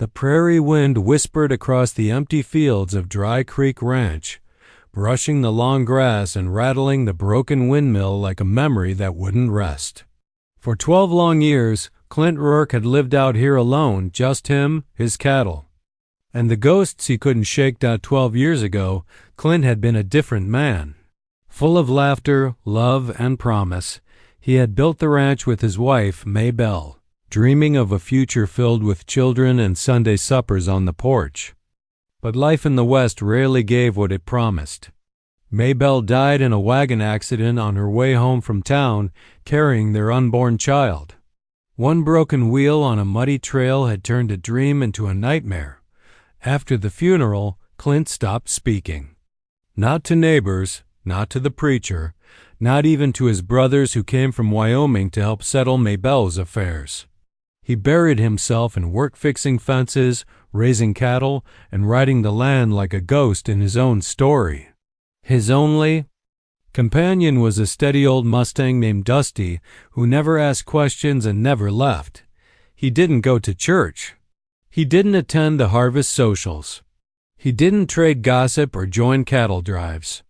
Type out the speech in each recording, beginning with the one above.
The prairie wind whispered across the empty fields of Dry Creek Ranch, brushing the long grass and rattling the broken windmill like a memory that wouldn't rest. For 12 long years, Clint Rourke had lived out here alone, just him, his cattle. And the ghosts he couldn't shake that 12 years ago, Clint had been a different man. Full of laughter, love, and promise, he had built the ranch with his wife, Maybelle, dreaming of a future filled with children and Sunday suppers on the porch. But life in the West rarely gave what it promised. Maybelle died in a wagon accident on her way home from town, carrying their unborn child. One broken wheel on a muddy trail had turned a dream into a nightmare. After the funeral, Clint stopped speaking. Not to neighbors, not to the preacher, not even to his brothers who came from Wyoming to help settle Maybelle's affairs. He buried himself in work fixing fences, raising cattle, and riding the land like a ghost in his own story. His only companion was a steady old Mustang named Dusty, who never asked questions and never left. He didn't go to church. He didn't attend the harvest socials. He didn't trade gossip or join cattle drives.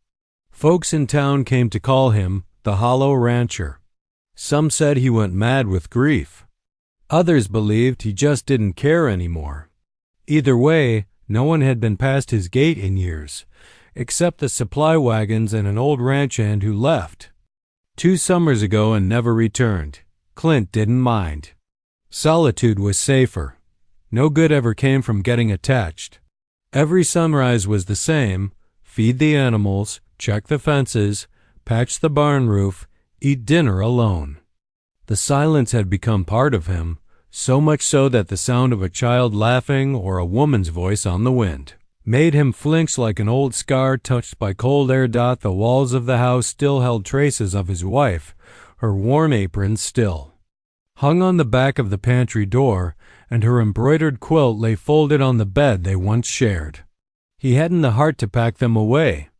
Folks in town came to call him the Hollow Rancher. Some said he went mad with grief. Others believed he just didn't care anymore. Either way, no one had been past his gate in years, except the supply wagons and an old ranch hand who left 2 summers ago and never returned. Clint didn't mind. Solitude was safer. No good ever came from getting attached. Every sunrise was the same: feed the animals, check the fences, patch the barn roof, eat dinner alone. The silence had become part of him, so much so that the sound of a child laughing or a woman's voice on the wind made him flinch like an old scar touched by cold air. The walls of the house still held traces of his wife, her worn apron still hung on the back of the pantry door, and her embroidered quilt lay folded on the bed they once shared. He hadn't the heart to pack them away.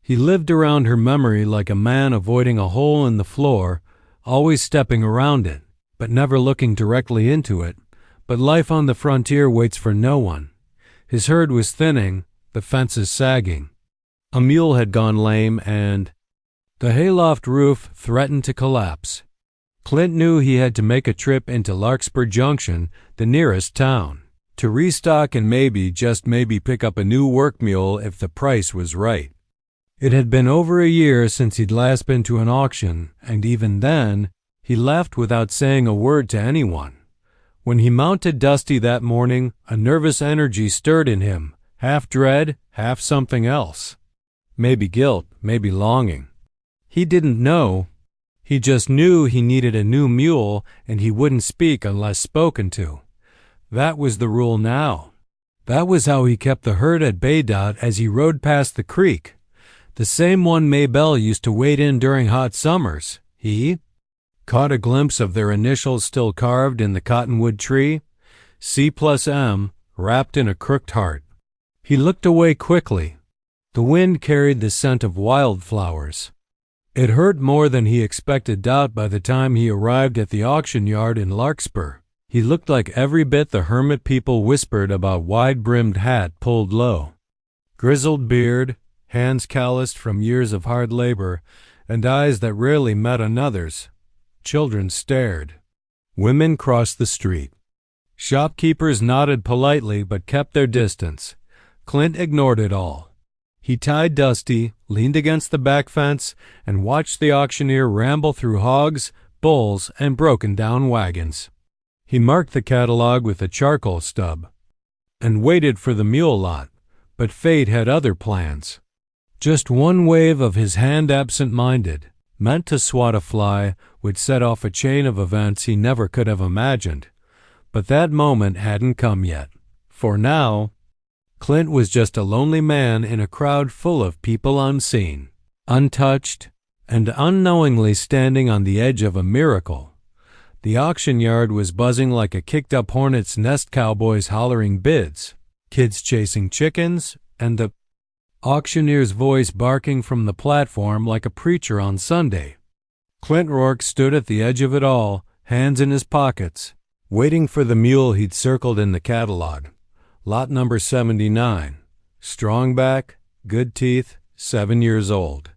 He lived around her memory like a man avoiding a hole in the floor, always stepping around it, but never looking directly into it. But life on the frontier waits for no one. His herd was thinning, the fences sagging. A mule had gone lame, and the hayloft roof threatened to collapse. Clint knew he had to make a trip into Larkspur Junction, the nearest town, to restock and maybe, just maybe, pick up a new work mule if the price was right. It had been over a year since he'd last been to an auction, and even then, he left without saying a word to anyone. When he mounted Dusty that morning, a nervous energy stirred in him, half dread, half something else. Maybe guilt, maybe longing. He didn't know. He just knew he needed a new mule, and he wouldn't speak unless spoken to. That was the rule now. That was how he kept the herd at bay. As he rode past the creek, the same one Maybelle used to wade in during hot summers, he caught a glimpse of their initials still carved in the cottonwood tree, C+M, wrapped in a crooked heart. He looked away quickly. The wind carried the scent of wildflowers. It hurt more than he expected. By the time he arrived at the auction yard in Larkspur, he looked like every bit the hermit people whispered about: wide-brimmed hat pulled low, grizzled beard, hands calloused from years of hard labor, and eyes that rarely met another's. Children stared. Women crossed the street. Shopkeepers nodded politely but kept their distance. Clint ignored it all. He tied Dusty, leaned against the back fence, and watched the auctioneer ramble through hogs, bulls, and broken-down wagons. He marked the catalog with a charcoal stub and waited for the mule lot, but fate had other plans. Just one wave of his hand, absent-minded, meant to swat a fly, would set off a chain of events he never could have imagined. But that moment hadn't come yet. For now, Clint was just a lonely man in a crowd full of people unseen, untouched, and unknowingly standing on the edge of a miracle. The auction yard was buzzing like a kicked-up hornet's nest, cowboys hollering bids, kids chasing chickens, and the auctioneer's voice barking from the platform like a preacher on Sunday. Clint Rourke stood at the edge of it all, hands in his pockets, waiting for the mule he'd circled in the catalog. Lot number 79. Strong back, good teeth, 7 years old.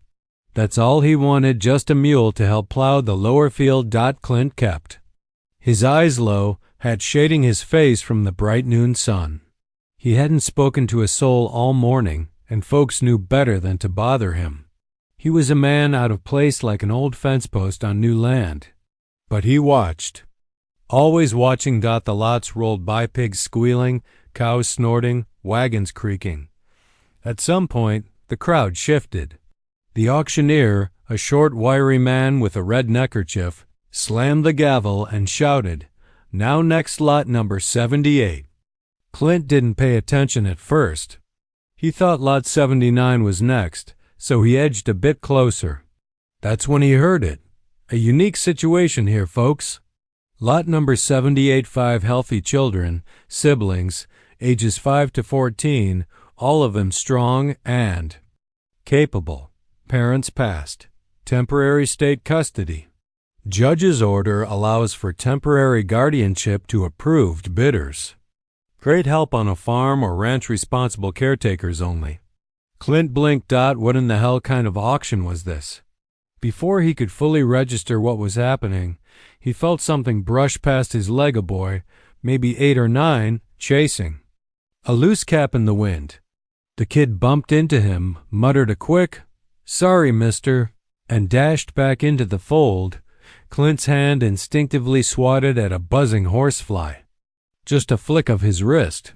That's all he wanted, just a mule to help plow the lower field. Clint kept his eyes low, hat shading his face from the bright noon sun. He hadn't spoken to a soul all morning, and folks knew better than to bother him. He was a man out of place, like an old fence post on new land. But he watched. Always watching. The lots rolled by, pigs squealing, cows snorting, wagons creaking. At some point, the crowd shifted. The auctioneer, a short, wiry man with a red neckerchief, slammed the gavel and shouted, "Now next, lot number 78. Clint didn't pay attention at first. He thought lot 79 was next, so he edged a bit closer. That's when he heard it. A unique situation here, folks. Lot number 78, 5 healthy children, siblings, ages 5 to 14, all of them strong and capable. Parents passed. Temporary state custody. Judge's order allows for temporary guardianship to approved bidders. Great help on a farm or ranch, responsible caretakers only." Clint blinked. What in the hell kind of auction was this? Before he could fully register what was happening, he felt something brush past his leg. A boy, maybe 8 or 9, chasing. A loose cap in the wind. The kid bumped into him, muttered a quick, "Sorry, mister," and dashed back into the fold. Clint's hand instinctively swatted at a buzzing horsefly. Just a flick of his wrist.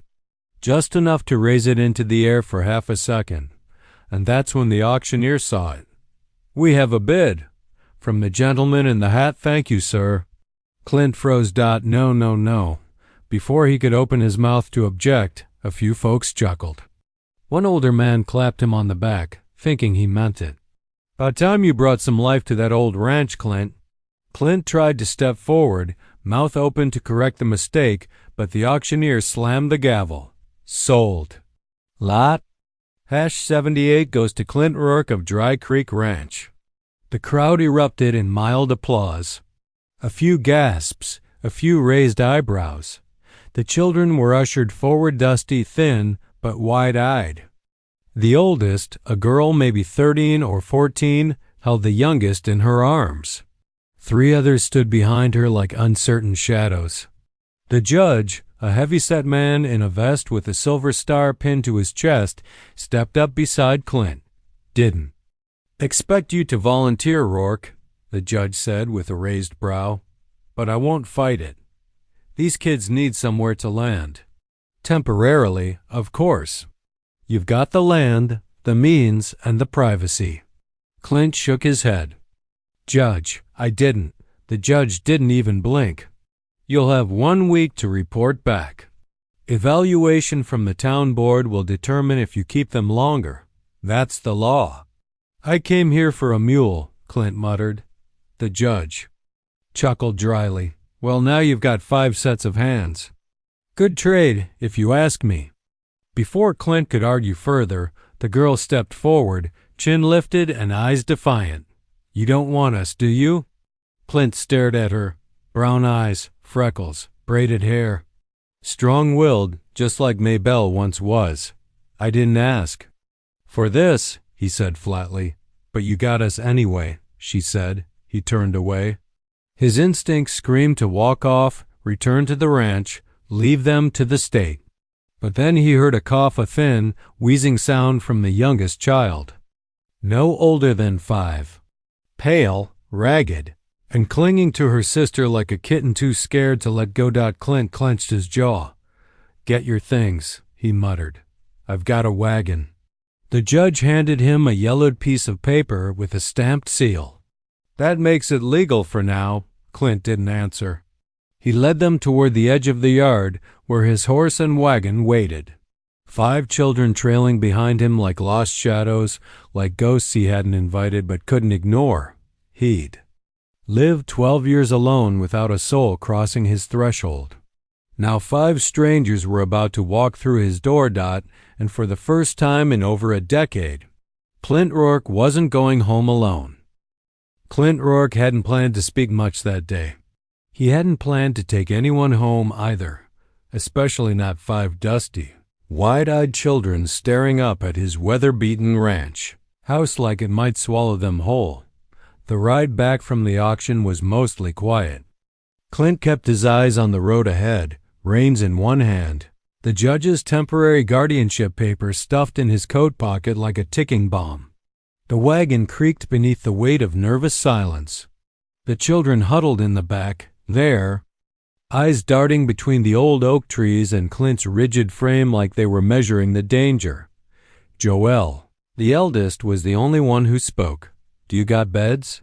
Just enough to raise it into the air for half a second. And that's when the auctioneer saw it. "We have a bid. From the gentleman in the hat, thank you, sir." Clint froze. No, no, no. Before he could open his mouth to object, a few folks chuckled. One older man clapped him on the back, thinking he meant it. "About time you brought some life to that old ranch, Clint." Clint tried to step forward, mouth open to correct the mistake, but the auctioneer slammed the gavel. "Sold. Lot #78 goes to Clint Rourke of Dry Creek Ranch." The crowd erupted in mild applause. A few gasps, a few raised eyebrows. The children were ushered forward, dusty, thin, but wide-eyed. The oldest, a girl maybe 13 or 14, held the youngest in her arms. 3 others stood behind her like uncertain shadows. The judge, a heavy-set man in a vest with a silver star pinned to his chest, stepped up beside Clint. "Didn't expect you to volunteer, Rourke," the judge said with a raised brow, "but I won't fight it. These kids need somewhere to land. Temporarily, of course. You've got the land, the means, and the privacy." Clint shook his head. "Judge, I didn't." The judge didn't even blink. "You'll have 1 week to report back. Evaluation from the town board will determine if you keep them longer. That's the law." "I came here for a mule," Clint muttered. The judge chuckled dryly. "Well, now you've got 5 sets of hands. Good trade, if you ask me." Before Clint could argue further, the girl stepped forward, chin lifted and eyes defiant. "You don't want us, do you?" Clint stared at her. Brown eyes, freckles, braided hair. Strong-willed, just like Maybelle once was. "I didn't ask for this," he said flatly. "But you got us anyway," she said. He turned away. His instincts screamed to walk off, return to the ranch, leave them to the state. But then he heard a cough, a thin, wheezing sound from the youngest child. No older than 5. Pale, ragged, and clinging to her sister like a kitten too scared to let go. Clint clenched his jaw. "Get your things," he muttered. "I've got a wagon." The judge handed him a yellowed piece of paper with a stamped seal. "That makes it legal for now." Clint didn't answer. He led them toward the edge of the yard where his horse and wagon waited. 5 children trailing behind him like lost shadows, like ghosts he hadn't invited but couldn't ignore. He'd lived 12 years alone without a soul crossing his threshold. Now 5 strangers were about to walk through his door. And for the first time in over a decade, Clint Rourke wasn't going home alone. Clint Rourke hadn't planned to speak much that day. He hadn't planned to take anyone home either, especially not 5 dusty, wide-eyed children staring up at his weather-beaten ranch house like it might swallow them whole. The ride back from the auction was mostly quiet. Clint kept his eyes on the road ahead, reins in one hand, the judge's temporary guardianship papers stuffed in his coat pocket like a ticking bomb. The wagon creaked beneath the weight of nervous silence. The children huddled in the back, there, eyes darting between the old oak trees and Clint's rigid frame like they were measuring the danger. Joelle, the eldest, was the only one who spoke. "Do you got beds?"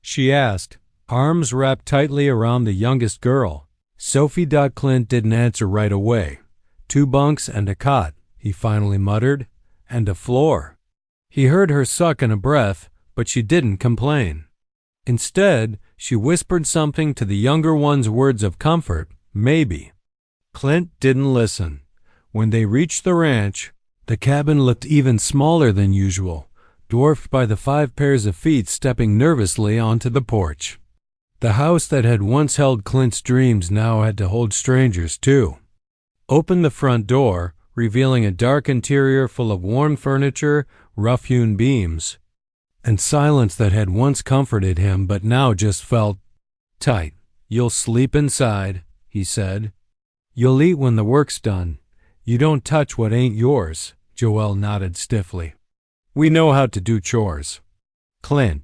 she asked, arms wrapped tightly around the youngest girl. Sophie. Clint didn't answer right away. "2 bunks and a cot," he finally muttered, "and a floor." He heard her suck in a breath, but she didn't complain. Instead, she whispered something to the younger one's words of comfort, maybe. Clint didn't listen. When they reached the ranch, the cabin looked even smaller than usual, dwarfed by the 5 pairs of feet stepping nervously onto the porch. The house that had once held Clint's dreams now had to hold strangers, too. Opened the front door, revealing a dark interior full of worn furniture, rough-hewn beams, and silence that had once comforted him but now just felt tight. "You'll sleep inside," he said. "You'll eat when the work's done. You don't touch what ain't yours." Joelle nodded stiffly. "We know how to do chores." Clint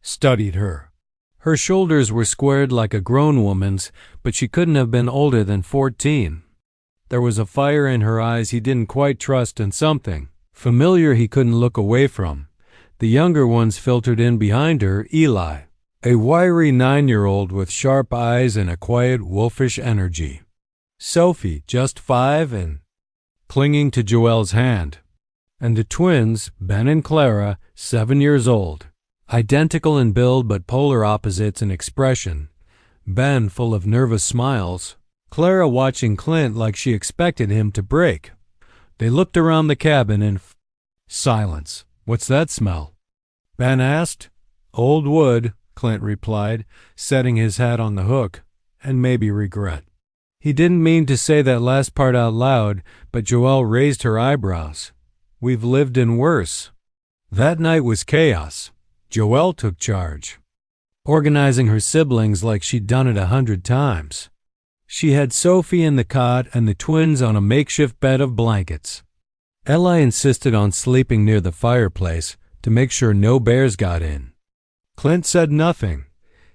studied her. Her shoulders were squared like a grown woman's, but she couldn't have been older than 14. There was a fire in her eyes he didn't quite trust and something familiar he couldn't look away from. The younger ones filtered in behind her, Eli, a wiry 9-year-old with sharp eyes and a quiet, wolfish energy. Sophie, just 5 and clinging to Joelle's hand. And the twins, Ben and Clara, 7 years old. Identical in build but polar opposites in expression. Ben full of nervous smiles, Clara watching Clint like she expected him to break. They looked around the cabin in silence. "What's that smell?" Ben asked. "Old wood," Clint replied, setting his hat on the hook, "and maybe regret." He didn't mean to say that last part out loud, but Joelle raised her eyebrows. "We've lived in worse." That night was chaos. Joelle took charge, organizing her siblings like she'd done it 100 times. She had Sophie in the cot and the twins on a makeshift bed of blankets. Eli insisted on sleeping near the fireplace to make sure no bears got in. Clint said nothing.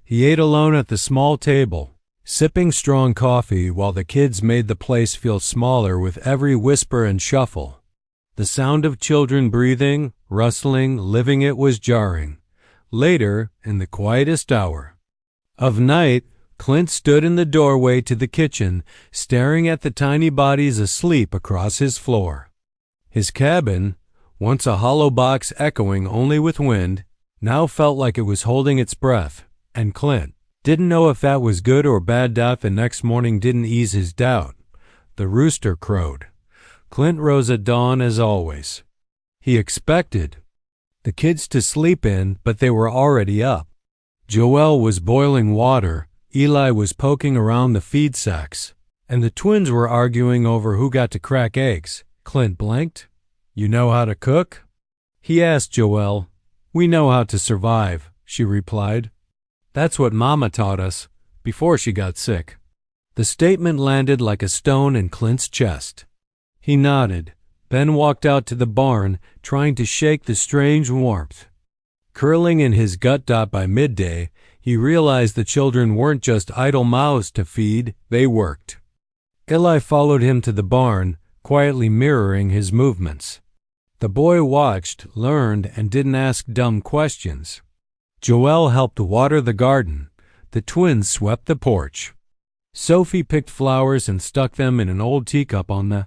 He ate alone at the small table, sipping strong coffee while the kids made the place feel smaller with every whisper and shuffle. The sound of children breathing, rustling, living it was jarring. Later, in the quietest hour of night, Clint stood in the doorway to the kitchen, staring at the tiny bodies asleep across his floor. His cabin, once a hollow box echoing only with wind, now felt like it was holding its breath, and Clint didn't know if that was good or bad. The next morning didn't ease his doubt. The rooster crowed. Clint rose at dawn as always. He expected the kids to sleep in, but they were already up. Joelle was boiling water, Eli was poking around the feed sacks, and the twins were arguing over who got to crack eggs. Clint blinked. "You know how to cook?" he asked Joelle. "We know how to survive," she replied. "That's what Mama taught us, before she got sick." The statement landed like a stone in Clint's chest. He nodded. Ben walked out to the barn, trying to shake the strange warmth. Curling in his gut. By midday, he realized the children weren't just idle mouths to feed, they worked. Eli followed him to the barn, quietly mirroring his movements. The boy watched, learned, and didn't ask dumb questions. Joelle helped water the garden. The twins swept the porch. Sophie picked flowers and stuck them in an old teacup on the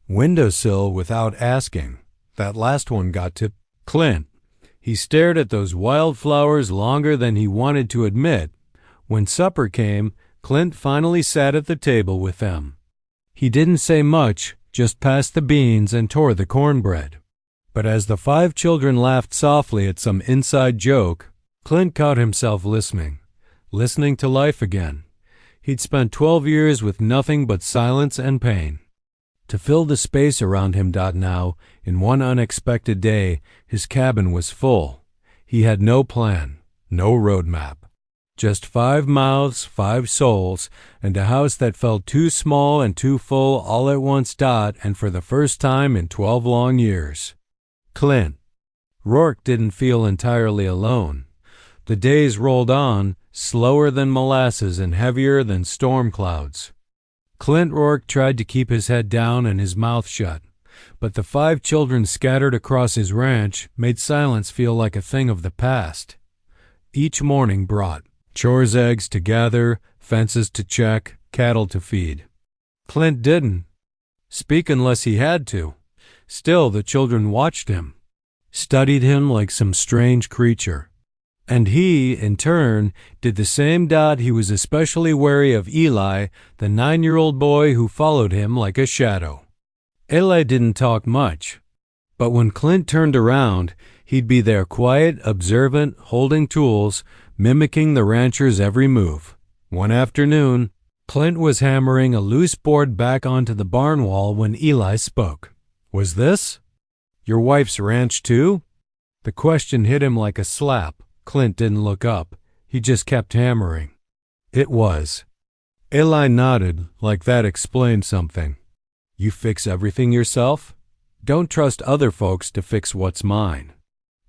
windowsill without asking. That last one got to Clint. He stared at those wild flowers longer than he wanted to admit. When supper came, Clint finally sat at the table with them. He didn't say much, just passed the beans and tore the cornbread. But as the 5 children laughed softly at some inside joke, Clint caught himself listening to life again. He'd spent 12 years with nothing but silence and pain. to fill the space around him. Now, in one unexpected day, his cabin was full. He had no plan, no roadmap. Just 5 mouths, 5 souls, and a house that felt too small and too full all at once. And for the first time in 12 long years, Clint Rourke didn't feel entirely alone. The days rolled on, slower than molasses and heavier than storm clouds. Clint Rourke tried to keep his head down and his mouth shut, but the 5 children scattered across his ranch made silence feel like a thing of the past. Each morning brought chores, eggs to gather, fences to check, cattle to feed. Clint didn't speak unless he had to. Still, the children watched him, studied him like some strange creature. And he, in turn, did the same. He was especially wary of Eli, the 9-year-old boy who followed him like a shadow. Eli didn't talk much, but when Clint turned around, he'd be there quiet, observant, holding tools, mimicking the rancher's every move. One afternoon, Clint was hammering a loose board back onto the barn wall when Eli spoke. "Was this your wife's ranch too?" The question hit him like a slap. Clint didn't look up. He just kept hammering. "It was." Eli nodded, like that explained something. "You fix everything yourself? Don't trust other folks to fix what's mine."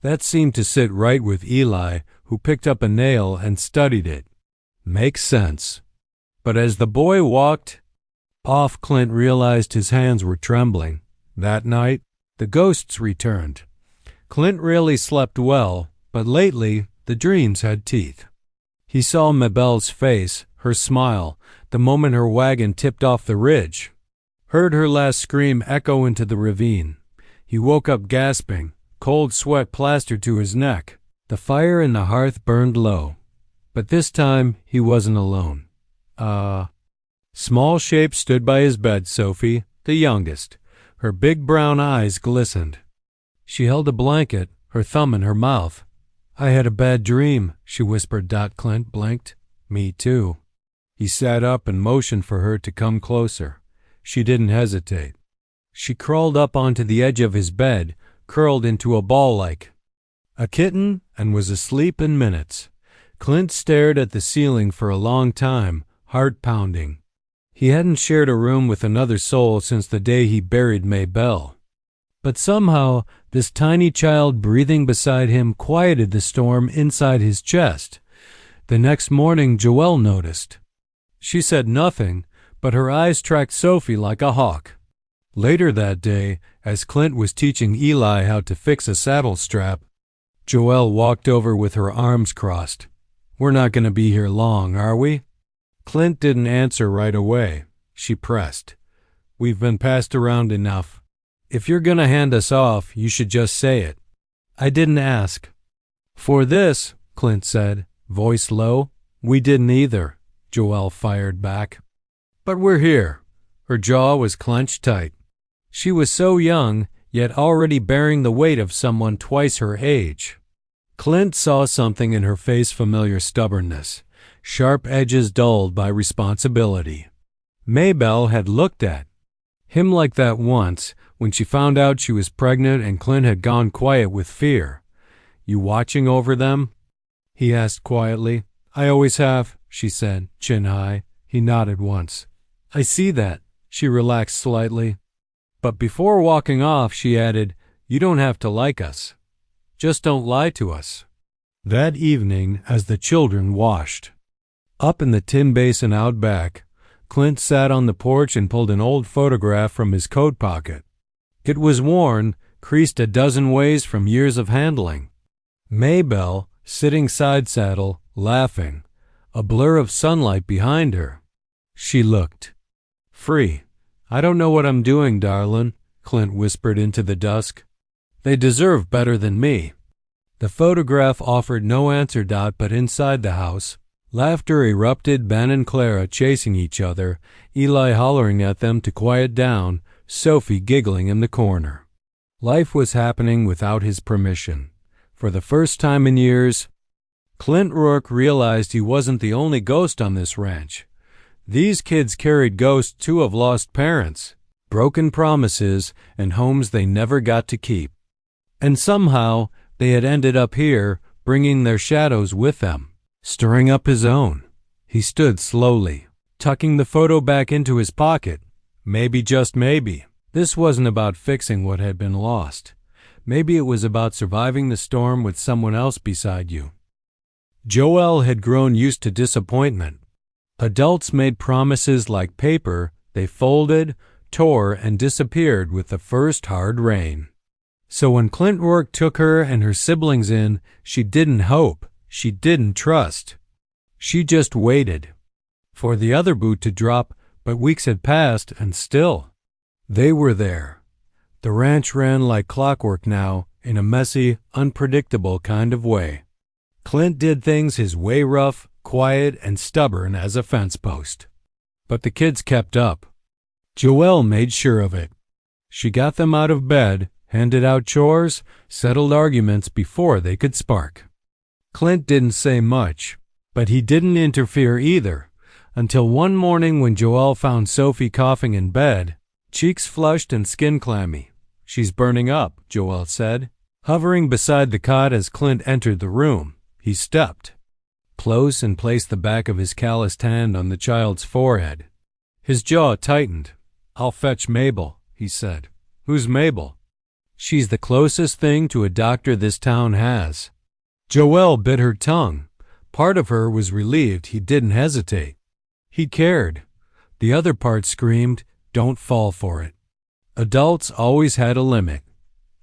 That seemed to sit right with Eli, who picked up a nail and studied it. Makes sense. But as the boy walked off, Clint realized his hands were trembling. That night, the ghosts returned. Clint rarely slept well, but lately, the dreams had teeth. He saw Mabelle's face, her smile, the moment her wagon tipped off the ridge. Heard her last scream echo into the ravine. He woke up gasping, cold sweat plastered to his neck. The fire in the hearth burned low. But this time, he wasn't alone. Small shape stood by his bed. Sophie, the youngest. Her big brown eyes glistened. She held a blanket, her thumb in her mouth. "I had a bad dream," she whispered. Clint blinked. "Me too." He sat up and motioned for her to come closer. She didn't hesitate. She crawled up onto the edge of his bed, curled into a ball like a kitten, and was asleep in minutes. Clint stared at the ceiling for a long time, heart pounding. He hadn't shared a room with another soul since the day he buried Mabelle. But somehow, this tiny child breathing beside him quieted the storm inside his chest. The next morning, Joelle noticed. She said nothing, but her eyes tracked Sophie like a hawk. Later that day, as Clint was teaching Eli how to fix a saddle strap, Joelle walked over with her arms crossed. "We're not going to be here long, are we?" Clint didn't answer right away. She pressed. "We've been passed around enough. If you're going to hand us off, you should just say it." "I didn't ask for this," Clint said, voice low. "We didn't either," Joelle fired back. "But we're here." Her jaw was clenched tight. She was so young, yet already bearing the weight of someone twice her age. Clint saw something in her face, familiar stubbornness, sharp edges dulled by responsibility. Mabelle had looked at him like that once, when she found out she was pregnant and Clint had gone quiet with fear. "You watching over them?" he asked quietly. "I always have," she said, chin high. He nodded once. "I see that." She relaxed slightly. But before walking off, she added, "You don't have to like us. Just don't lie to us." That evening, as the children washed up in the tin basin out back, Clint sat on the porch and pulled an old photograph from his coat pocket. It was worn, creased a dozen ways from years of handling. Mabelle, sitting side saddle, laughing, a blur of sunlight behind her. She looked free. "I don't know what I'm doing, darlin'," Clint whispered into the dusk. "They deserve better than me." The photograph offered no answer. But inside the house, laughter erupted. Ben and Clara chasing each other, Eli hollering at them to quiet down, Sophie giggling in the corner. Life was happening without his permission. For the first time in years, Clint Rourke realized he wasn't the only ghost on this ranch. These kids carried ghosts too of lost parents, broken promises, and homes they never got to keep. And somehow they had ended up here, bringing their shadows with them, stirring up his own. He stood slowly, tucking the photo back into his pocket. Maybe, just maybe, this wasn't about fixing what had been lost. Maybe it was about surviving the storm with someone else beside you. Joelle had grown used to disappointment. Adults made promises like paper. They folded, tore, and disappeared with the first hard rain. So when Clint Rourke took her and her siblings in, she didn't hope. She didn't trust. She just waited for the other boot to drop, but weeks had passed, and still they were there. The ranch ran like clockwork now, in a messy, unpredictable kind of way. Clint did things his way, rough, quiet, and stubborn as a fence post. But the kids kept up. Joelle made sure of it. She got them out of bed, handed out chores, settled arguments before they could spark. Clint didn't say much, but he didn't interfere either, until one morning when Joelle found Sophie coughing in bed, cheeks flushed and skin clammy. "She's burning up," Joelle said. Hovering beside the cot as Clint entered the room, he stepped close and placed the back of his calloused hand on the child's forehead. His jaw tightened. "I'll fetch Mabel," he said. "Who's Mabel?" "She's the closest thing to a doctor this town has." Joelle bit her tongue. Part of her was relieved he didn't hesitate. He cared. The other part screamed, "Don't fall for it." Adults always had a limit,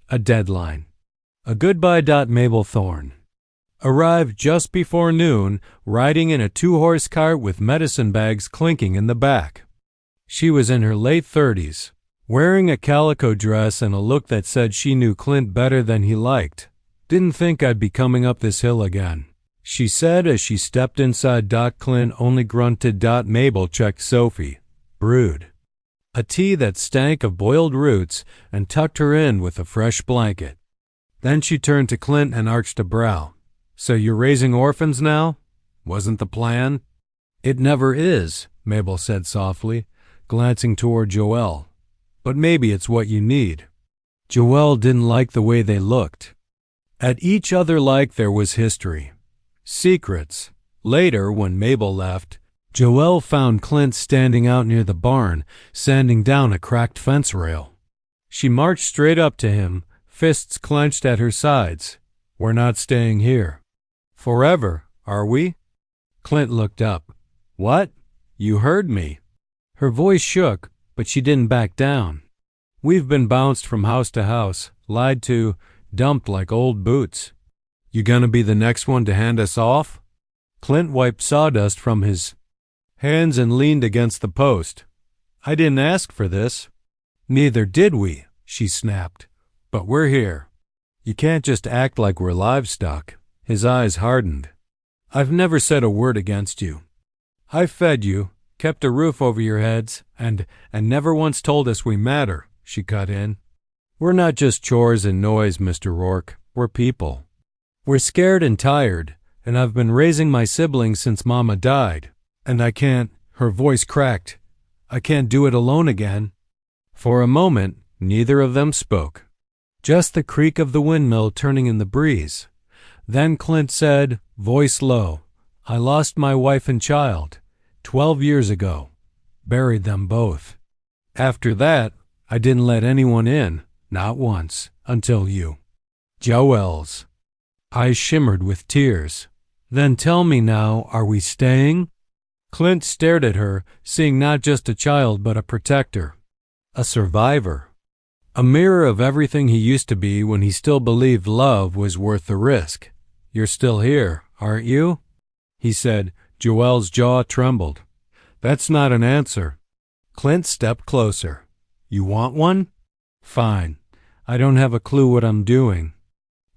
a deadline. A goodbye. Mabel Thorne arrived just before noon, riding in a 2-horse cart with medicine bags clinking in the back. She was in her late 30s, wearing a calico dress and a look that said she knew Clint better than he liked. "Didn't think I'd be coming up this hill again," she said as she stepped inside. Clint only grunted. Mabel checked Sophie, brewed a tea that stank of boiled roots, and tucked her in with a fresh blanket. Then she turned to Clint and arched a brow. "So you're raising orphans now? Wasn't the plan?" "It never is," Mabel said softly, glancing toward Joelle. "But maybe it's what you need." Joelle didn't like the way they looked at each other, like there was history, secrets. Later, when Mabel left, Joelle found Clint standing out near the barn, sanding down a cracked fence rail. She marched straight up to him, fists clenched at her sides. "We're not staying here forever, are we?" Clint looked up. "What? You heard me." Her voice shook, but she didn't back down. "We've been bounced from house to house, lied to, dumped like old boots. You gonna be the next one to hand us off?" Clint wiped sawdust from his hands and leaned against the post. "I didn't ask for this." "Neither did we," she snapped. "But we're here. You can't just act like we're livestock." His eyes hardened. "I've never said a word against you. I fed you, kept a roof over your heads, and never once told us we matter," she cut in. "We're not just chores and noise, Mr. Rourke. We're people. We're scared and tired, and I've been raising my siblings since Mama died, and I can't," her voice cracked, "I can't do it alone again." For a moment, neither of them spoke. Just the creak of the windmill turning in the breeze. Then Clint said, voice low, "I lost my wife and child 12 years ago. Buried them both. After that, I didn't let anyone in, not once, until you." Joelle's eyes shimmered with tears. "Then tell me now, are we staying?" Clint stared at her, seeing not just a child but a protector, a survivor, a mirror of everything he used to be when he still believed love was worth the risk. "You're still here, aren't you?" he said. Joelle's jaw trembled. "That's not an answer." Clint stepped closer. "You want one? Fine. I don't have a clue what I'm doing.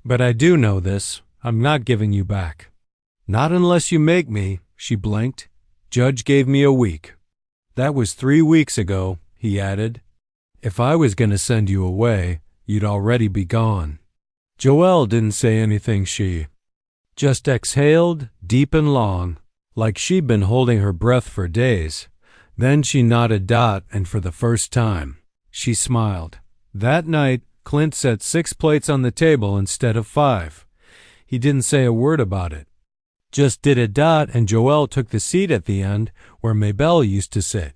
But I do know this. I'm not giving you back." "Not unless you make me," she blinked. "Judge gave me a week." "That was 3 weeks ago," he added. "If I was going to send you away, you'd already be gone." Joelle didn't say anything. She just exhaled deep and long, like she'd been holding her breath for days. Then she nodded. And for the first time, She smiled. That night, Clint set 6 plates on the table instead of 5. He didn't say a word about it. Just did a dot, and Joelle took the seat at the end where Maybelle used to sit.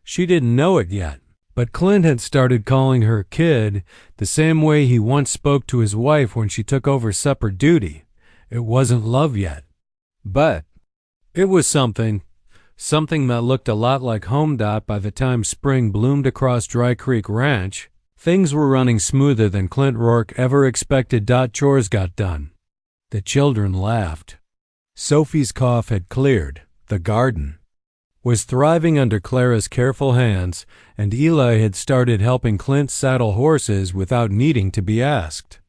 She didn't know it yet, but Clint had started calling her kid the same way he once spoke to his wife when she took over supper duty. It wasn't love yet, but it was something that looked a lot like home. By the time spring bloomed across Dry Creek Ranch, things were running smoother than Clint Rourke ever expected. Chores got done. The children laughed. Sophie's cough had cleared. The garden was thriving under Clara's careful hands, and Eli had started helping Clint saddle horses without needing to be asked.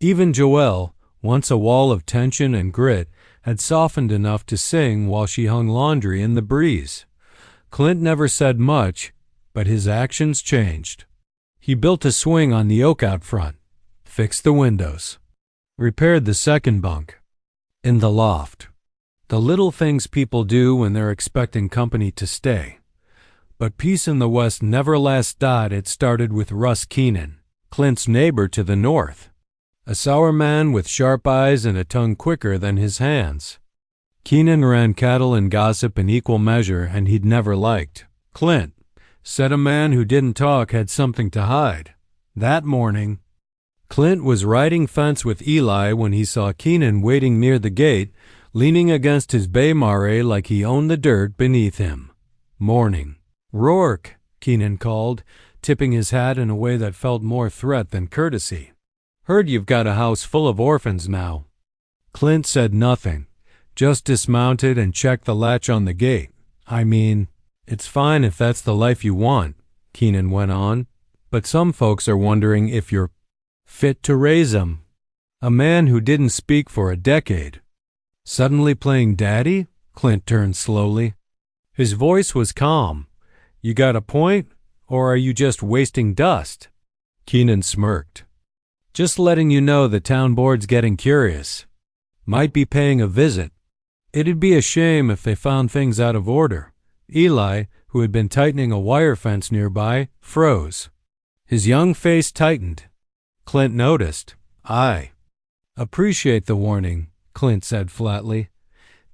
Even Joelle, once a wall of tension and grit, had softened enough to sing while she hung laundry in the breeze. Clint never said much, but his actions changed. He built a swing on the oak out front, fixed the windows, repaired the second bunk in the loft. The little things people do when they're expecting company to stay. But peace in the West never lasts. It started with Russ Keenan, Clint's neighbor to the north. A sour man with sharp eyes and a tongue quicker than his hands. Keenan ran cattle and gossip in equal measure, and he'd never liked Clint. Said a man who didn't talk had something to hide. That morning, Clint was riding fence with Eli when he saw Keenan waiting near the gate, leaning against his bay mare like he owned the dirt beneath him. Morning. Rourke, Keenan called, tipping his hat in a way that felt more threat than courtesy. Heard you've got a house full of orphans now. Clint said nothing, just dismounted and checked the latch on the gate. I mean, it's fine if that's the life you want, Keenan went on, but some folks are wondering if you're fit to raise 'em. A man who didn't speak for a decade. Suddenly playing daddy? Clint turned slowly. His voice was calm. You got a point, or are you just wasting dust? Keenan smirked. Just letting you know the town board's getting curious. Might be paying a visit. It'd be a shame if they found things out of order. Eli, who had been tightening a wire fence nearby, froze. His young face tightened. Clint noticed. I appreciate the warning, Clint said flatly.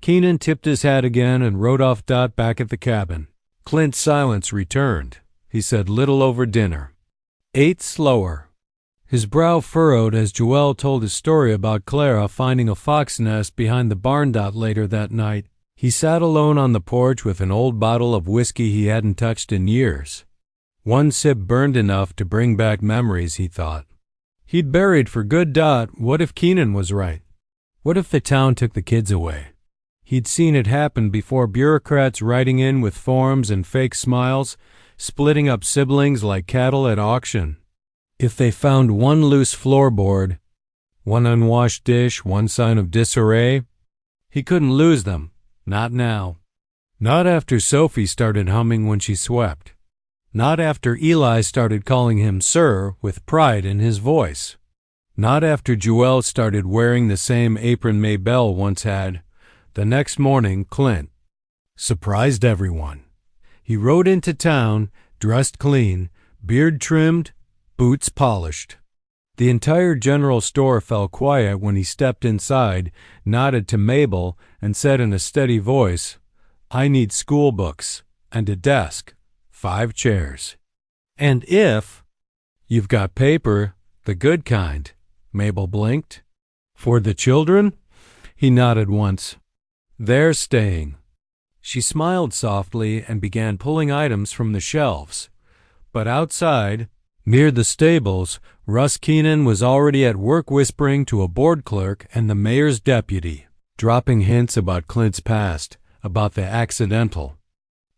Keenan tipped his hat again and rode off. Back at the cabin, Clint's silence returned. He said little over dinner. Ate slower. His brow furrowed as Joelle told his story about Clara finding a fox nest behind the barn. Later that night, he sat alone on the porch with an old bottle of whiskey he hadn't touched in years. One sip burned enough to bring back memories, he thought. He'd buried for good. What if Keenan was right? What if the town took the kids away? He'd seen it happen before. Bureaucrats riding in with forms and fake smiles, splitting up siblings like cattle at auction. If they found one loose floorboard, one unwashed dish, one sign of disarray, he couldn't lose them. Not now. Not after Sophie started humming when she swept. Not after Eli started calling him sir with pride in his voice. Not after Joelle started wearing the same apron Maybelle once had. The next morning, Clint surprised everyone. He rode into town, dressed clean, beard trimmed, boots polished. The entire general store fell quiet when he stepped inside, nodded to Mabel, and said in a steady voice, I need school books, and a desk, 5 chairs. And if you've got paper, the good kind. Mabel blinked. For the children? He nodded once. They're staying. She smiled softly and began pulling items from the shelves. But outside, near the stables, Russ Keenan was already at work whispering to a board clerk and the mayor's deputy, dropping hints about Clint's past, about the accidental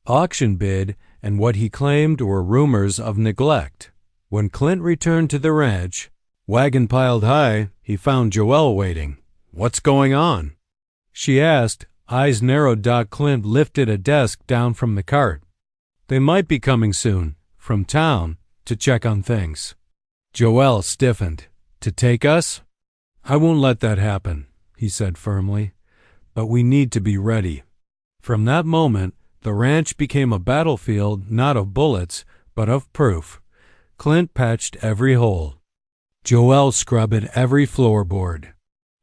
auction bid and what he claimed were rumors of neglect. When Clint returned to the ranch, wagon piled high, he found Joelle waiting. What's going on? She asked, eyes narrowed. Clint lifted a desk down from the cart. They might be coming soon, from town, to check on things. Joelle stiffened. To take us? I won't let that happen, he said firmly. But we need to be ready. From that moment, the ranch became a battlefield not of bullets, but of proof. Clint patched every hole. Joelle scrubbed every floorboard.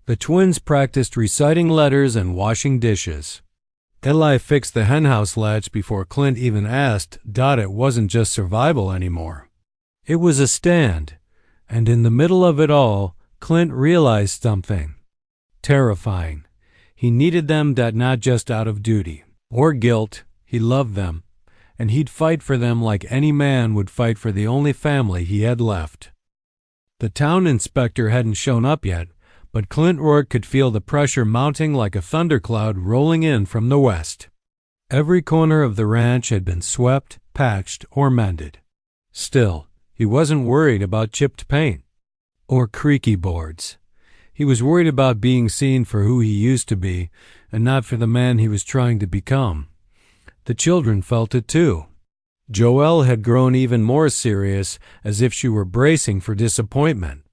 The twins practiced reciting letters and washing dishes. Eli fixed the henhouse latch before Clint even asked. It wasn't just survival anymore. It was a stand, and in the middle of it all, Clint realized something terrifying. He needed them, not just out of duty or guilt. He loved them, and he'd fight for them like any man would fight for the only family he had left. The town inspector hadn't shown up yet, but Clint Rourke could feel the pressure mounting like a thundercloud rolling in from the west. Every corner of the ranch had been swept, patched, or mended. Still, he wasn't worried about chipped paint or creaky boards. He was worried about being seen for who he used to be and not for the man he was trying to become. The children felt it too. Joelle had grown even more serious, as if she were bracing for disappointment.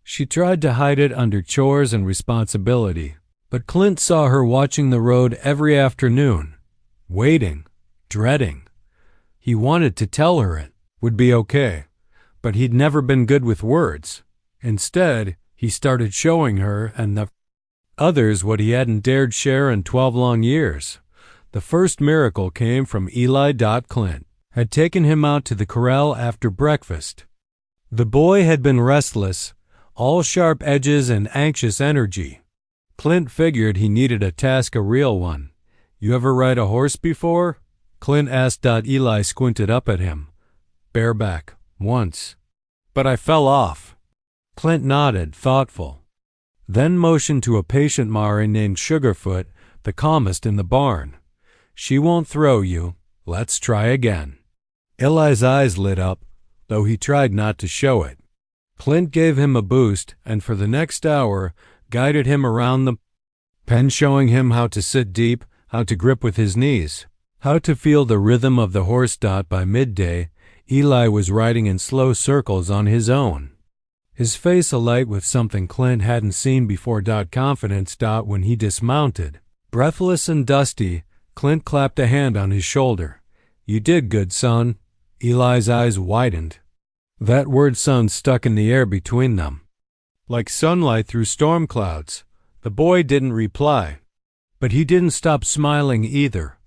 She tried to hide it under chores and responsibility, but Clint saw her watching the road every afternoon, waiting, dreading. He wanted to tell her it would be okay, but he'd never been good with words. Instead, he started showing her and the others what he hadn't dared share in 12 long years. The first miracle came from Eli. Clint had taken him out to the corral after breakfast. The boy had been restless, all sharp edges and anxious energy. Clint figured he needed a task, a real one. "You ever ride a horse before?" Clint asked. Eli squinted up at him. "Bareback, once. But I fell off." Clint nodded, thoughtful, then motioned to a patient mare named Sugarfoot, the calmest in the barn. "She won't throw you. Let's try again." Eli's eyes lit up, though he tried not to show it. Clint gave him a boost and for the next hour guided him around the pen, showing him how to sit deep, how to grip with his knees, how to feel the rhythm of the horse. By midday, Eli was riding in slow circles on his own, his face alight with something Clint hadn't seen before. Confidence. When he dismounted, breathless and dusty, Clint clapped a hand on his shoulder. "You did good, son." Eli's eyes widened. That word "son" stuck in the air between them, like sunlight through storm clouds. The boy didn't reply, but he didn't stop smiling either.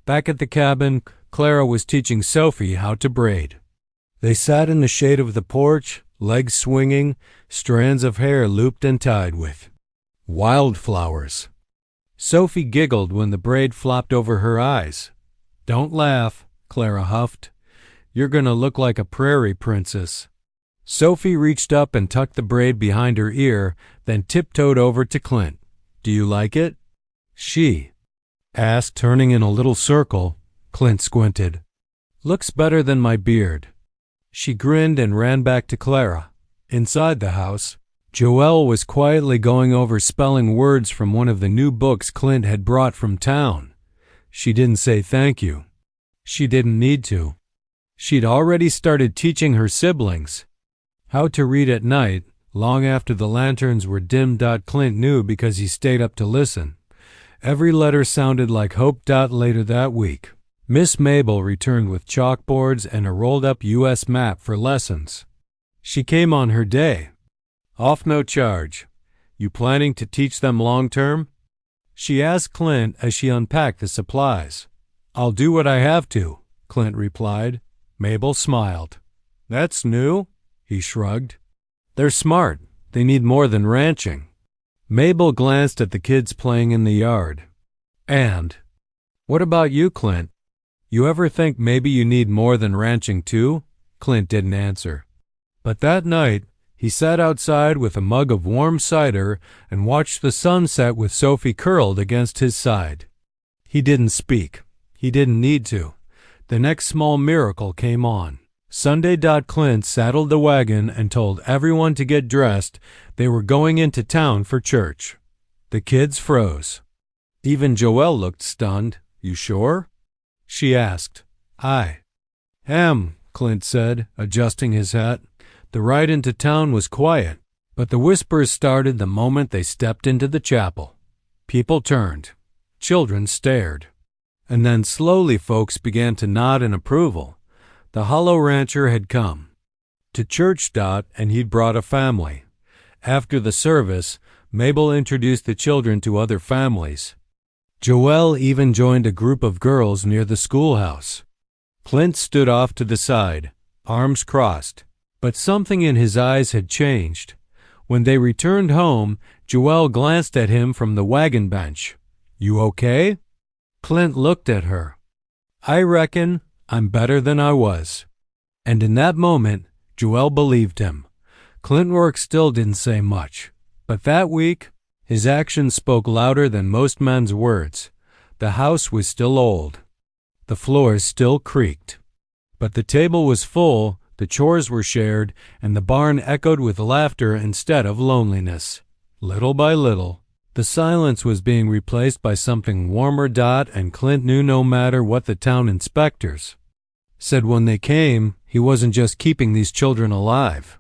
Back at the cabin, Clara was teaching Sophie how to braid. They sat in the shade of the porch, legs swinging, strands of hair looped and tied with wildflowers. Sophie giggled when the braid flopped over her eyes. "Don't laugh," Clara huffed. "You're going to look like a prairie princess." Sophie reached up and tucked the braid behind her ear, then tiptoed over to Clint. "Do you like it?" she asked, turning in a little circle. Clint squinted. "Looks better than my beard." She grinned and ran back to Clara. Inside the house, Joelle was quietly going over spelling words from one of the new books Clint had brought from town. She didn't say thank you. She didn't need to. She'd already started teaching her siblings how to read at night, long after the lanterns were dimmed. Clint knew because he stayed up to listen. Every letter sounded like hope. Later that week, Miss Mabel returned with chalkboards and a rolled-up U.S. map for lessons. She came on her day. "Off no charge. You planning to teach them long-term?" she asked Clint as she unpacked the supplies. "I'll do what I have to," Clint replied. Mabel smiled. "That's new?" he shrugged. "They're smart. They need more than ranching." Mabel glanced at the kids playing in the yard. "And what about you, Clint? You ever think maybe you need more than ranching too?" Clint didn't answer. But that night, he sat outside with a mug of warm cider and watched the sun set with Sophie curled against his side. He didn't speak. He didn't need to. The next small miracle came on. Sunday. Clint saddled the wagon and told everyone to get dressed. They were going into town for church. The kids froze. Even Joelle looked stunned. "You sure?" she asked. "I am," Clint said, adjusting his hat. The ride into town was quiet, but the whispers started the moment they stepped into the chapel. People turned. Children stared. And then slowly folks began to nod in approval. The hollow rancher had come. to church. And he'd brought a family. After the service, Mabel introduced the children to other families. Joelle even joined a group of girls near the schoolhouse. Clint stood off to the side, arms crossed, but something in his eyes had changed. When they returned home, Joelle glanced at him from the wagon bench. "You okay?" Clint looked at her. "I reckon I'm better than I was." And in that moment, Joelle believed him. Clint Rourke still didn't say much, but that week, his actions spoke louder than most men's words. The house was still old. The floors still creaked. But the table was full, the chores were shared, and the barn echoed with laughter instead of loneliness. Little by little, the silence was being replaced by something warmer. And Clint knew no matter what the town inspectors said when they came, he wasn't just keeping these children alive.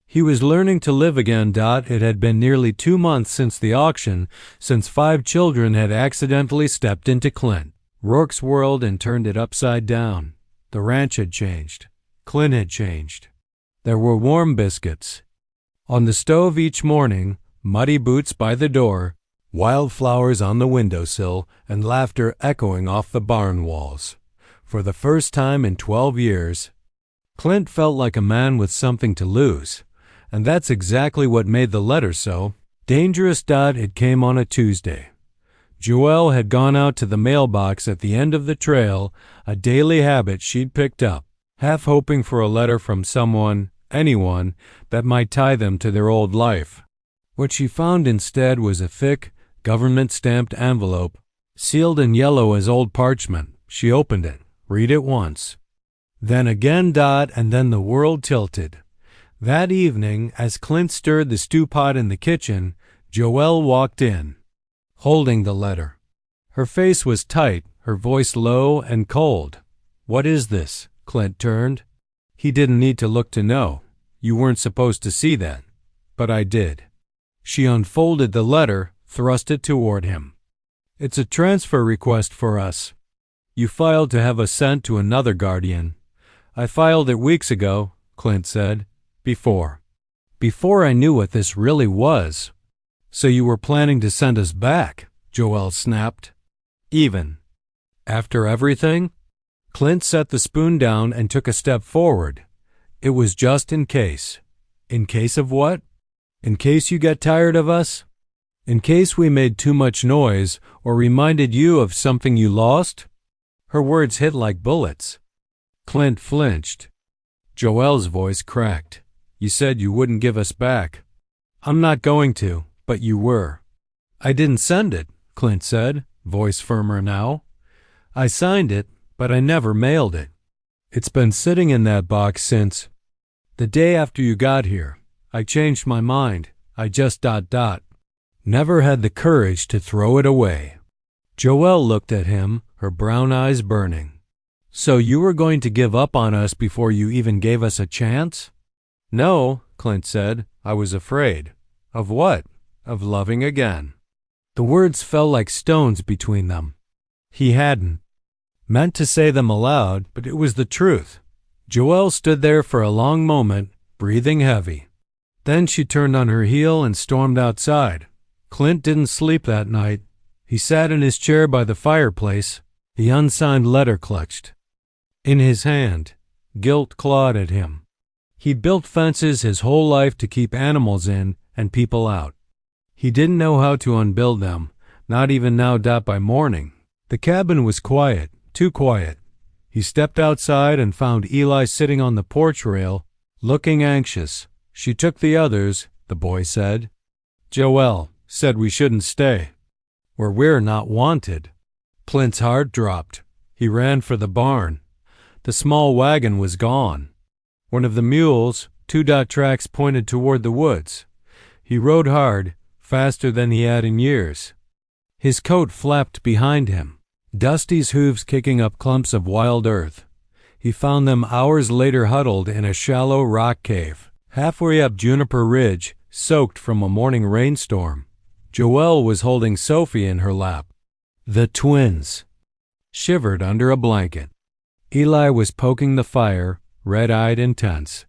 He was learning to live again. It had been nearly 2 months since the auction, since 5 children had accidentally stepped into Clint Rourke's world and turned it upside down. The ranch had changed. Clint had changed. There were warm biscuits on the stove each morning, muddy boots by the door, wildflowers on the windowsill, and laughter echoing off the barn walls. For the first time in 12 years, Clint felt like a man with something to lose. And that's exactly what made the letter so dangerous. It came on a Tuesday. Joelle had gone out to the mailbox at the end of the trail, a daily habit she'd picked up, half hoping for a letter from someone, anyone, that might tie them to their old life. What she found instead was a thick, government-stamped envelope, sealed in yellow as old parchment. She opened it, read it once, then again. And then the world tilted. That evening, as Clint stirred the stew pot in the kitchen, Joelle walked in, holding the letter. Her face was tight, her voice low and cold. "What is this?" Clint turned. He didn't need to look to know. "You weren't supposed to see that." "But I did." She unfolded the letter, thrust it toward him. "It's a transfer request for us. You filed to have us sent to another guardian." "I filed it weeks ago," Clint said. Before I knew what this really was." "So you were planning to send us back?" Joelle snapped. "Even after everything?" Clint set the spoon down and took a step forward. "It was just in case." "In case of what?" "In case you got tired of us? In case we made too much noise or reminded you of something you lost?" Her words hit like bullets. Clint flinched. Joelle's voice cracked. "You said you wouldn't give us back." "I'm not going to, but you were." "I didn't send it," Clint said, voice firmer now. "I signed it, but I never mailed it. It's been sitting in that box since the day after you got here. I changed my mind. I just ... Never had the courage to throw it away." Joelle looked at him, her brown eyes burning. "So you were going to give up on us before you even gave us a chance?" "No," Clint said. "I was afraid." "Of what?" "Of loving again." The words fell like stones between them. He hadn't meant to say them aloud, but it was the truth. Joelle stood there for a long moment, breathing heavy. Then she turned on her heel and stormed outside. Clint didn't sleep that night. He sat in his chair by the fireplace, the unsigned letter clutched in his hand. Guilt clawed at him. He'd built fences his whole life to keep animals in and people out. He didn't know how to unbuild them, not even now. By morning, the cabin was quiet, too quiet. He stepped outside and found Eli sitting on the porch rail, looking anxious. "She took the others," the boy said. "Joelle said we shouldn't stay where we're not wanted." Clint's heart dropped. He ran for the barn. The small wagon was gone. One of the mules' 2 tracks pointed toward the woods. He rode hard, faster than he had in years. His coat flapped behind him, Dusty's hooves kicking up clumps of wild earth. He found them hours later huddled in a shallow rock cave, halfway up Juniper Ridge, soaked from a morning rainstorm. Joelle was holding Sophie in her lap. The twins shivered under a blanket. Eli was poking the fire, red-eyed and tense.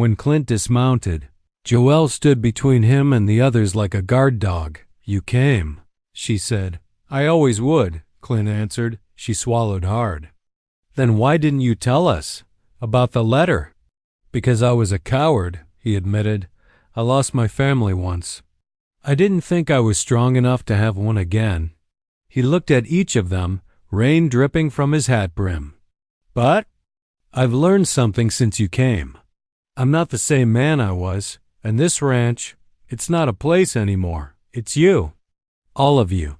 When Clint dismounted, Joelle stood between him and the others like a guard dog. "You came," she said. "I always would," Clint answered. She swallowed hard. "Then why didn't you tell us about the letter?" "Because I was a coward," he admitted. "I lost my family once. I didn't think I was strong enough to have one again." He looked at each of them, rain dripping from his hat brim. "But I've learned something since you came. I'm not the same man I was, and this ranch, it's not a place anymore. It's you. All of you."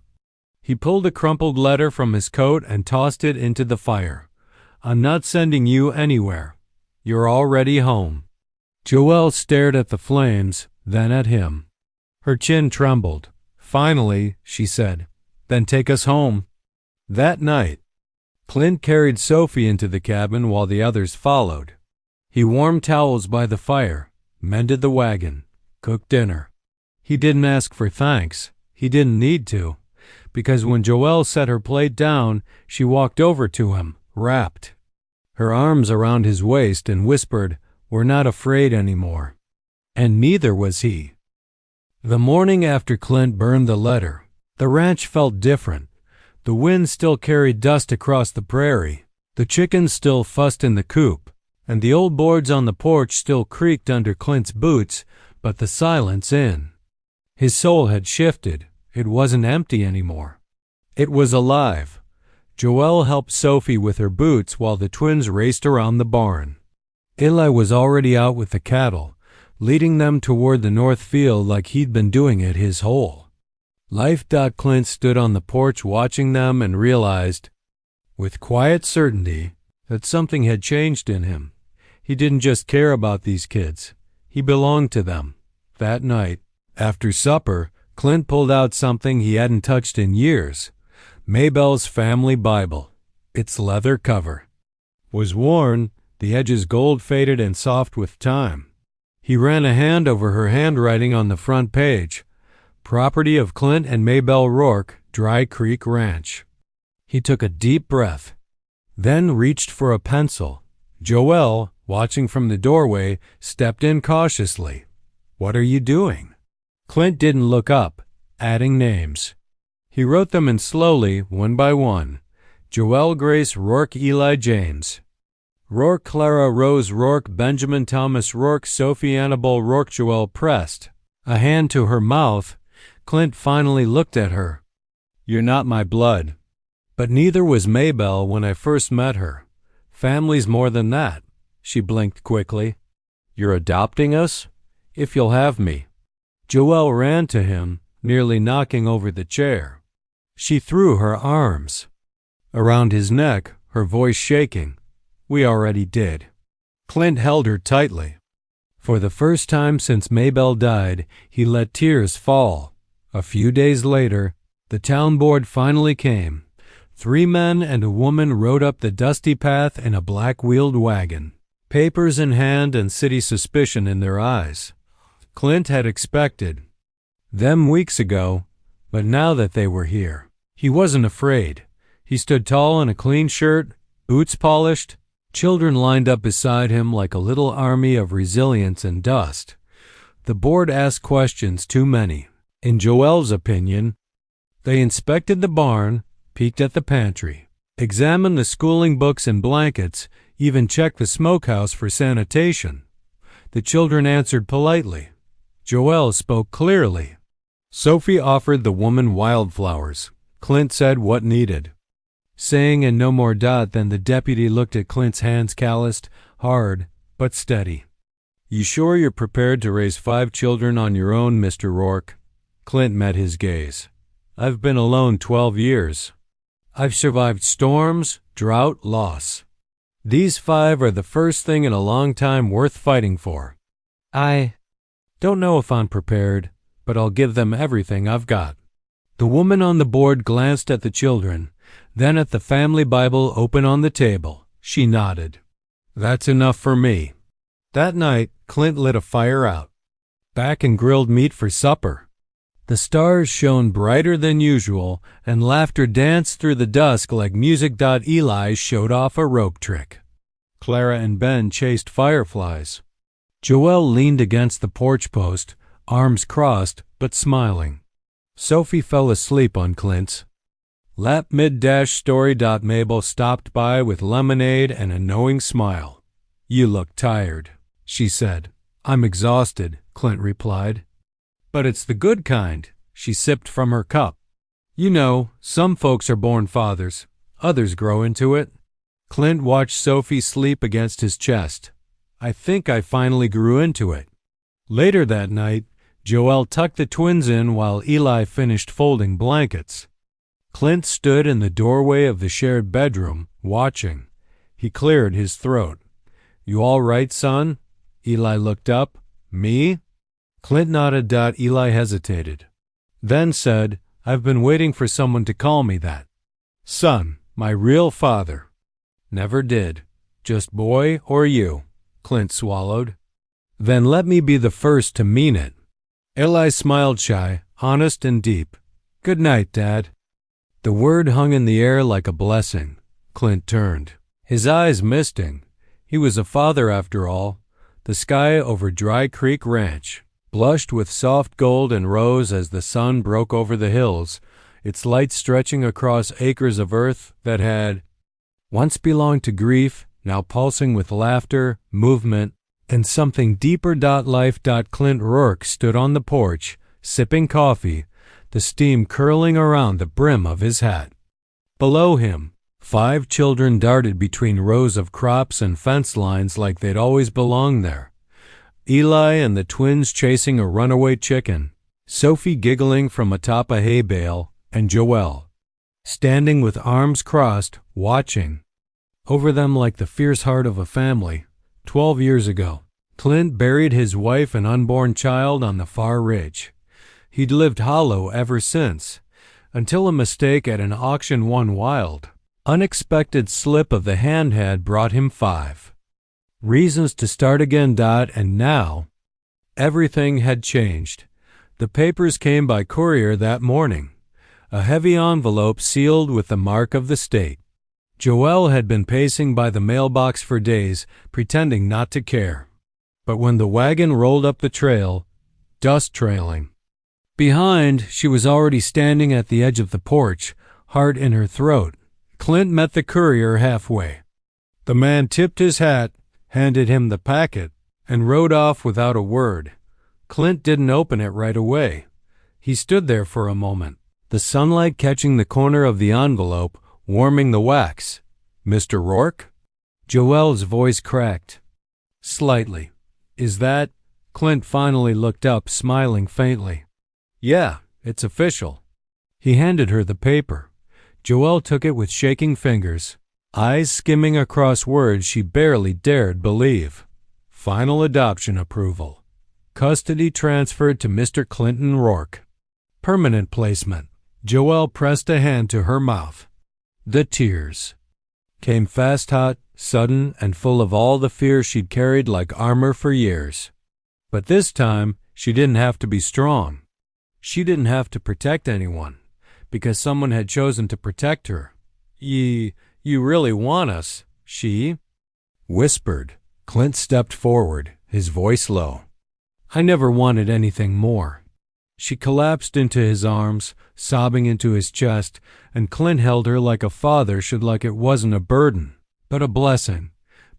He pulled a crumpled letter from his coat and tossed it into the fire. "I'm not sending you anywhere. You're already home." Joelle stared at the flames, then at him. Her chin trembled. "Finally," she said. "Then take us home." That night, Clint carried Sophie into the cabin while the others followed. He warmed towels by the fire, mended the wagon, cooked dinner. He didn't ask for thanks. He didn't need to, because when Joelle set her plate down, she walked over to him, rapt, her arms around his waist, and whispered, "We're not afraid anymore." And neither was he. The morning after Clint burned the letter, the ranch felt different. The wind still carried dust across the prairie. The chickens still fussed in the coop, and the old boards on the porch still creaked under Clint's boots, but the silence in. His soul had shifted. It wasn't empty anymore. It was alive. Joelle helped Sophie with her boots while the twins raced around the barn. Eli was already out with the cattle, leading them toward the north field like he'd been doing it his whole life. Clint stood on the porch watching them and realized, with quiet certainty, that something had changed in him. He didn't just care about these kids. He belonged to them. That night, after supper, Clint pulled out something he hadn't touched in years, Maybelle's family Bible. Its leather cover was worn, the edges gold-faded and soft with time. He ran a hand over her handwriting on the front page, "Property of Clint and Maybelle Rourke, Dry Creek Ranch." He took a deep breath, then reached for a pencil. Joelle, watching from the doorway, stepped in cautiously. "What are you doing?" Clint didn't look up, adding names. He wrote them in slowly, one by one. Joelle Grace Rourke Eli James. Rourke Clara Rose Rourke Benjamin Thomas Rourke Sophie Annabelle Rourke. Joelle pressed a hand to her mouth. Clint finally looked at her. "You're not my blood. But neither was Maybelle when I first met her. Family's more than that." She blinked quickly. "You're adopting us? If you'll have me." Joelle ran to him, nearly knocking over the chair. She threw her arms around his neck, her voice shaking. "We already did." Clint held her tightly. For the first time since Maybelle died, he let tears fall. A few days later, the town board finally came. 3 men and a woman rode up the dusty path in a black-wheeled wagon, papers in hand and city suspicion in their eyes. Clint had expected them weeks ago, but now that they were here, he wasn't afraid. He stood tall in a clean shirt, boots polished, children lined up beside him like a little army of resilience and dust. The board asked questions too many. In Joelle's opinion, they inspected the barn, peeked at the pantry, examined the schooling books and blankets, even checked the smokehouse for sanitation. The children answered politely. Joelle spoke clearly. Sophie offered the woman wildflowers. Clint said what needed. Saying and no more than the deputy looked at Clint's hands, calloused, hard, but steady. "You sure you're prepared to raise 5 children on your own, Mr. Rourke?" Clint met his gaze. "I've been alone 12 years. I've survived storms, drought, loss. These 5 are the first thing in a long time worth fighting for. I don't know if I'm prepared, but I'll give them everything I've got." The woman on the board glanced at the children, then at the family Bible open on the table. She nodded. "That's enough for me." That night, Clint lit a fire out, back and grilled meat for supper. The stars shone brighter than usual, and laughter danced through the dusk like music. Eli showed off a rope trick. Clara and Ben chased fireflies. Joelle leaned against the porch post, arms crossed but smiling. Sophie fell asleep on Clint's lap mid-story. Mabel stopped by with lemonade and a knowing smile. "You look tired," she said. "I'm exhausted," Clint replied. "But it's the good kind." She sipped from her cup. "You know, some folks are born fathers. Others grow into it." Clint watched Sophie sleep against his chest. "I think I finally grew into it." Later that night, Joelle tucked the twins in while Eli finished folding blankets. Clint stood in the doorway of the shared bedroom, watching. He cleared his throat. "You all right, son?" Eli looked up. "Me?" Clint nodded. Eli hesitated, then said, "I've been waiting for someone to call me that. Son, my real father." "Never did. Just boy or you," Clint swallowed. "Then let me be the first to mean it." Eli smiled shy, honest and deep. "Good night, Dad." The word hung in the air like a blessing. Clint turned, his eyes misting. He was a father after all. The sky over Dry Creek Ranch blushed with soft gold and rose as the sun broke over the hills, its light stretching across acres of earth that had once belonged to grief, now pulsing with laughter, movement, and something deeper. Life. Clint Rourke stood on the porch, sipping coffee, the steam curling around the brim of his hat. Below him, 5 children darted between rows of crops and fence lines like they'd always belonged there. Eli and the twins chasing a runaway chicken, Sophie giggling from atop a hay bale, and Joelle standing with arms crossed, watching. Over them like the fierce heart of a family. 12 years ago, Clint buried his wife and unborn child on the far ridge. He'd lived hollow ever since, until a mistake at an auction one wild, unexpected slip of the hand had brought him 5 reasons to start again. And now, everything had changed. The papers came by courier that morning, a heavy envelope sealed with the mark of the state. Joelle had been pacing by the mailbox for days, pretending not to care. But when the wagon rolled up the trail, dust trailing behind, she was already standing at the edge of the porch, heart in her throat. Clint met the courier halfway. The man tipped his hat, handed him the packet, and rode off without a word. Clint didn't open it right away. He stood there for a moment, the sunlight catching the corner of the envelope, warming the wax. "Mr. Rourke?" Joelle's voice cracked slightly. "Is that—" Clint finally looked up, smiling faintly. "Yeah, it's official." He handed her the paper. Joelle took it with shaking fingers, eyes skimming across words she barely dared believe. Final adoption approval. Custody transferred to Mr. Clinton Rourke. Permanent placement. Joelle pressed a hand to her mouth. The tears came fast, hot, sudden, and full of all the fear she'd carried like armor for years. But this time, she didn't have to be strong. She didn't have to protect anyone, because someone had chosen to protect her. You really want us," she whispered. Clint stepped forward, his voice low. "I never wanted anything more." She collapsed into his arms, sobbing into his chest, and Clint held her like a father should, like it wasn't a burden, but a blessing.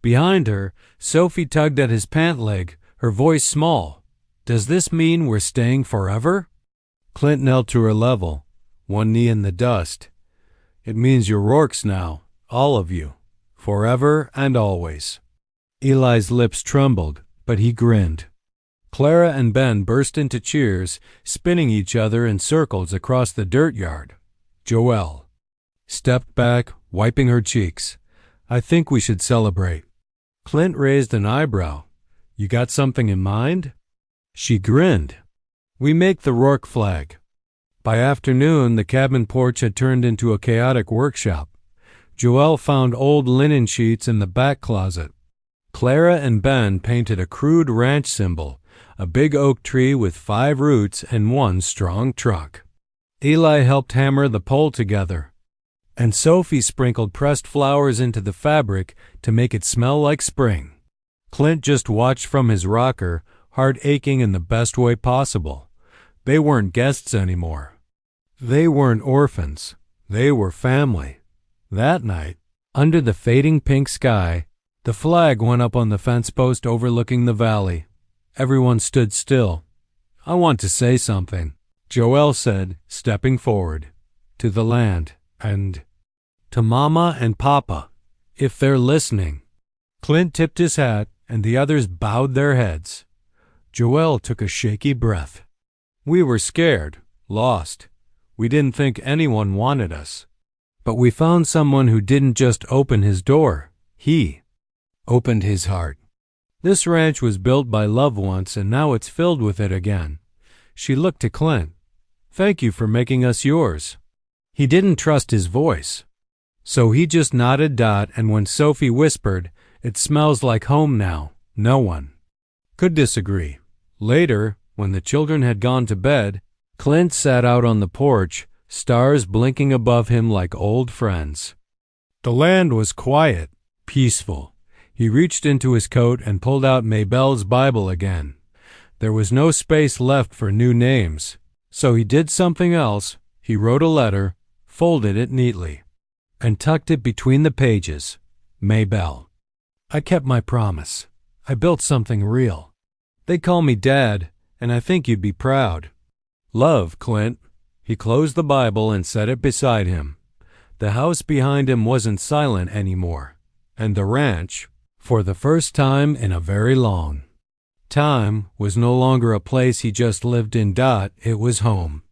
Behind her, Sophie tugged at his pant leg, her voice small. "Does this mean we're staying forever?" Clint knelt to her level, one knee in the dust. "It means you're Rourke's now, all of you, forever and always." Eli's lips trembled, but he grinned. Clara and Ben burst into cheers, spinning each other in circles across the dirt yard. Joelle stepped back, wiping her cheeks. "I think we should celebrate." Clint raised an eyebrow. "You got something in mind?" She grinned. "We make the Rourke flag." By afternoon, the cabin porch had turned into a chaotic workshop. Joelle found old linen sheets in the back closet. Clara and Ben painted a crude ranch symbol, a big oak tree with 5 roots and 1 strong trunk. Eli helped hammer the pole together, and Sophie sprinkled pressed flowers into the fabric to make it smell like spring. Clint just watched from his rocker, heart aching in the best way possible. They weren't guests anymore. They weren't orphans. They were family. That night, under the fading pink sky, the flag went up on the fence post overlooking the valley. Everyone stood still. "I want to say something," Joelle said, stepping forward. "To the land, and to Mama and Papa, if they're listening." Clint tipped his hat, and the others bowed their heads. Joelle took a shaky breath. "We were scared, lost. We didn't think anyone wanted us. But we found someone who didn't just open his door. He opened his heart. This ranch was built by love once, and now it's filled with it again." She looked to Clint. "Thank you for making us yours." He didn't trust his voice, so he just nodded. And when Sophie whispered, "It smells like home now," no one could disagree. Later, when the children had gone to bed, Clint sat out on the porch, stars blinking above him like old friends. The land was quiet, peaceful. He reached into his coat and pulled out Maybelle's Bible again. There was no space left for new names, so he did something else. He wrote a letter, folded it neatly, and tucked it between the pages. Maybelle. "I kept my promise. I built something real. They call me Dad, and I think you'd be proud. Love, Clint." He closed the Bible and set it beside him. The house behind him wasn't silent anymore, and the ranch, for the first time in a very long time, was no longer a place he just lived in. It was home.